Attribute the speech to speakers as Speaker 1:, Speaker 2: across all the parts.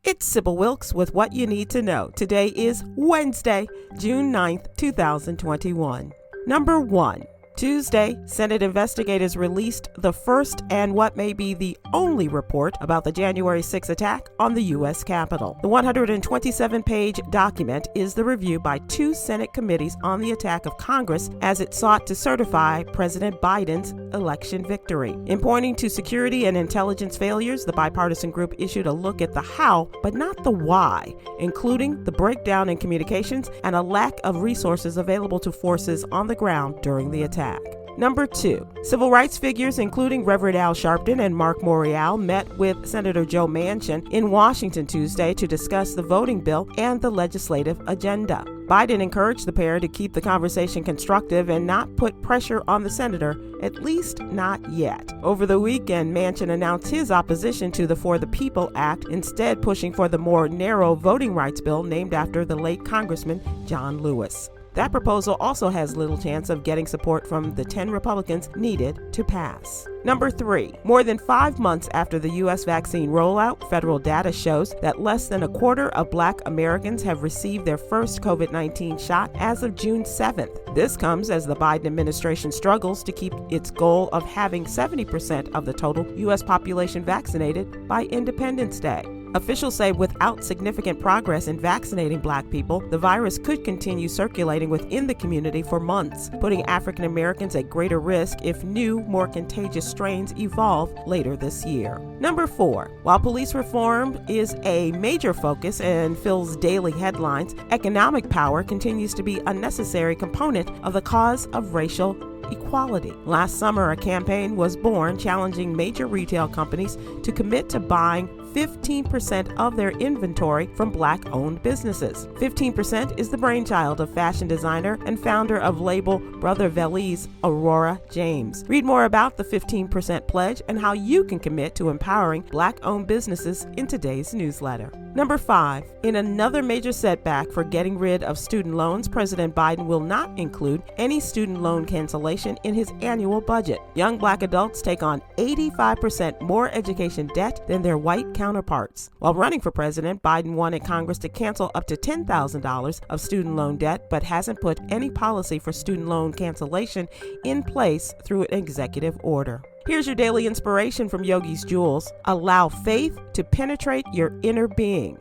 Speaker 1: It's Sybil Wilkes with what you need to know. Today is Wednesday, June 9th, 2021. Number 1. Tuesday, Senate investigators released the first and what may be the only report about the January 6 attack on the U.S. Capitol. The 127-page document is the review by 2 Senate committees on the attack of Congress as it sought to certify President Biden's election victory. In pointing to security and intelligence failures, the bipartisan group issued a look at the how, but not the why, including the breakdown in communications and a lack of resources available to forces on the ground during the attack. Number 2. Civil rights figures, including Reverend Sharpton and Marc Morial, met with Senator Joe Manchin in Washington Tuesday to discuss the voting bill and the legislative agenda. Biden encouraged the pair to keep the conversation constructive and not put pressure on the senator, at least not yet. Over the weekend, Manchin announced his opposition to the For the People Act, instead pushing for the more narrow voting rights bill named after the late Congressman John Lewis. That proposal also has little chance of getting support from the 10 Republicans needed to pass. Number 3. More than 5 months after the U.S. vaccine rollout, federal data shows that less than a quarter of Black Americans have received their first COVID-19 shot as of June 7th. This comes as the Biden administration struggles to keep its goal of having 70% of the total U.S. population vaccinated by Independence Day. Officials say without significant progress in vaccinating Black people, the virus could continue circulating within the community for months, putting African Americans at greater risk if new, more contagious strains evolve later this year. Number 4. While police reform is a major focus and fills daily headlines, economic power continues to be a necessary component of the cause of racial equality. Last summer, a campaign was born challenging major retail companies to commit to buying 15% of their inventory from Black-owned businesses. 15% is the brainchild of fashion designer and founder of label Brother Veliz, Aurora James. Read more about the 15% pledge and how you can commit to empowering Black-owned businesses in today's newsletter. Number 5. In another major setback for getting rid of student loans, President Biden will not include any student loan cancellation in his annual budget. Young Black adults take on 85% more education debt than their white counterparts. While running for president, Biden wanted Congress to cancel up to $10,000 of student loan debt, but hasn't put any policy for student loan cancellation in place through an executive order. Here's your daily inspiration from Yogi's Jewels. Allow faith to penetrate your inner being.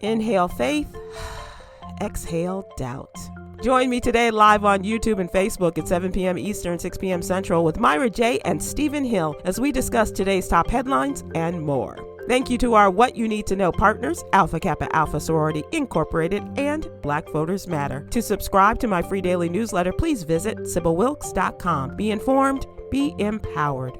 Speaker 1: Inhale faith, exhale doubt. Join me today live on YouTube and Facebook at 7 p.m. Eastern, 6 p.m. Central with Myra J. and Stephen Hill as we discuss today's top headlines and more. Thank you to our What You Need to Know partners, Alpha Kappa Alpha Sorority Incorporated and Black Voters Matter. To subscribe to my free daily newsletter, please visit SybilWilkes.com. Be informed, be empowered.